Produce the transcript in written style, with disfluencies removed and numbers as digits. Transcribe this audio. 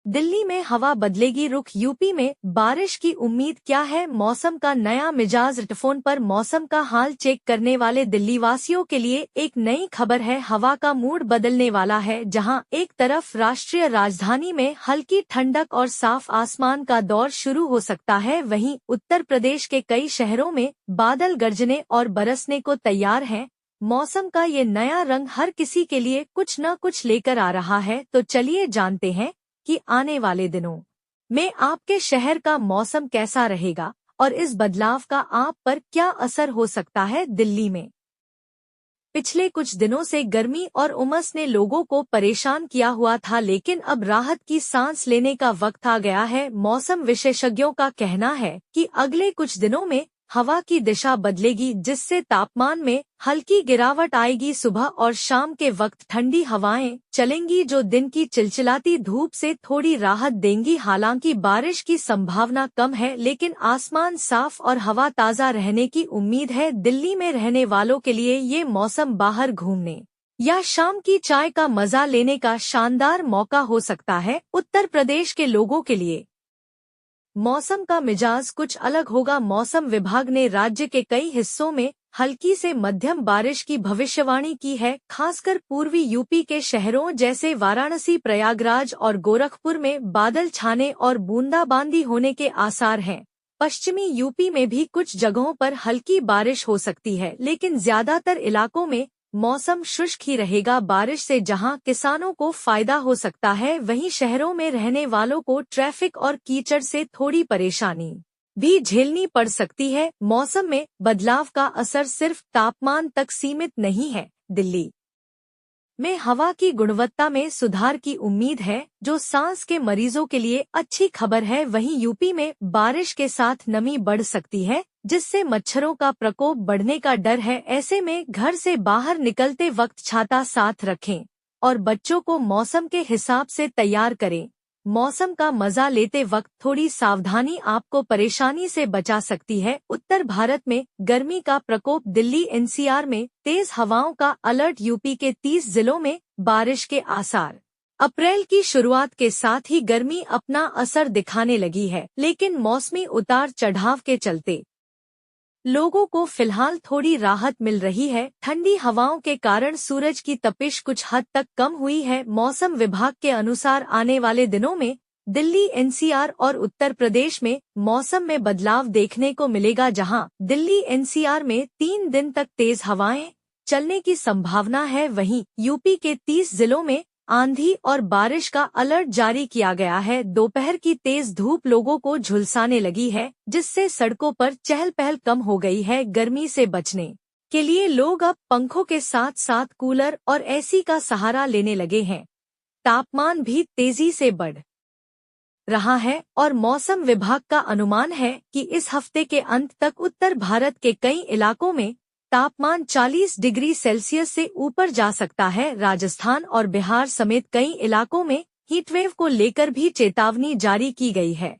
दिल्ली में हवा बदलेगी रुख, यूपी में बारिश की उम्मीद क्या है? मौसम का नया मिजाज। टेलीफोन पर मौसम का हाल चेक करने वाले दिल्ली वासियों के लिए एक नई खबर है। हवा का मूड बदलने वाला है। जहां एक तरफ राष्ट्रीय राजधानी में हल्की ठंडक और साफ आसमान का दौर शुरू हो सकता है, वहीं उत्तर प्रदेश के कई शहरों में बादल गरजने और बरसने को तैयार हैं। मौसम का ये नया रंग हर किसी के लिए कुछ न कुछ लेकर आ रहा है। तो चलिए जानते हैं कि आने वाले दिनों में आपके शहर का मौसम कैसा रहेगा और इस बदलाव का आप पर क्या असर हो सकता है। दिल्ली में पिछले कुछ दिनों से गर्मी और उमस ने लोगों को परेशान किया हुआ था, लेकिन अब राहत की सांस लेने का वक्त आ गया है। मौसम विशेषज्ञों का कहना है कि अगले कुछ दिनों में हवा की दिशा बदलेगी, जिससे तापमान में हल्की गिरावट आएगी। सुबह और शाम के वक्त ठंडी हवाएं चलेंगी, जो दिन की चिलचिलाती धूप से थोड़ी राहत देंगी। हालांकि बारिश की संभावना कम है, लेकिन आसमान साफ और हवा ताज़ा रहने की उम्मीद है। दिल्ली में रहने वालों के लिए ये मौसम बाहर घूमने या शाम की चाय का मजा लेने का शानदार मौका हो सकता है। उत्तर प्रदेश के लोगों के लिए मौसम का मिजाज कुछ अलग होगा। मौसम विभाग ने राज्य के कई हिस्सों में हल्की से मध्यम बारिश की भविष्यवाणी की है। खासकर पूर्वी यूपी के शहरों जैसे वाराणसी, प्रयागराज और गोरखपुर में बादल छाने और बूंदाबांदी होने के आसार हैं। पश्चिमी यूपी में भी कुछ जगहों पर हल्की बारिश हो सकती है, लेकिन ज्यादातर इलाकों में मौसम शुष्क ही रहेगा। बारिश से जहां किसानों को फायदा हो सकता है, वहीं शहरों में रहने वालों को ट्रैफिक और कीचड़ से थोड़ी परेशानी भी झेलनी पड़ सकती है। मौसम में बदलाव का असर सिर्फ तापमान तक सीमित नहीं है। दिल्ली में हवा की गुणवत्ता में सुधार की उम्मीद है, जो सांस के मरीजों के लिए अच्छी खबर है। वहीं यूपी में बारिश के साथ नमी बढ़ सकती है, जिससे मच्छरों का प्रकोप बढ़ने का डर है। ऐसे में घर से बाहर निकलते वक्त छाता साथ रखें और बच्चों को मौसम के हिसाब से तैयार करें। मौसम का मजा लेते वक्त थोड़ी सावधानी आपको परेशानी से बचा सकती है। उत्तर भारत में गर्मी का प्रकोप। दिल्ली एनसीआर में तेज हवाओं का अलर्ट। यूपी के 30 जिलों में बारिश के आसार। अप्रैल की शुरुआत के साथ ही गर्मी अपना असर दिखाने लगी है, लेकिन मौसमी उतार चढ़ाव के चलते लोगों को फिलहाल थोड़ी राहत मिल रही है। ठंडी हवाओं के कारण सूरज की तपिश कुछ हद तक कम हुई है। मौसम विभाग के अनुसार आने वाले दिनों में दिल्ली एनसीआर और उत्तर प्रदेश में मौसम में बदलाव देखने को मिलेगा, जहां दिल्ली एनसीआर में 3 दिन तक तेज हवाएं चलने की संभावना है। वहीं यूपी के 30 जिलों में आंधी और बारिश का अलर्ट जारी किया गया है। दोपहर की तेज धूप लोगों को झुलसाने लगी है, जिससे सड़कों पर चहल पहल कम हो गई है। गर्मी से बचने के लिए लोग अब पंखों के साथ साथ कूलर और एसी का सहारा लेने लगे हैं। तापमान भी तेजी से बढ़ रहा है और मौसम विभाग का अनुमान है कि इस हफ्ते के अंत तक उत्तर भारत के कई इलाकों में तापमान 40 डिग्री सेल्सियस से ऊपर जा सकता है। राजस्थान और बिहार समेत कई इलाकों में हीटवेव को लेकर भी चेतावनी जारी की गई है।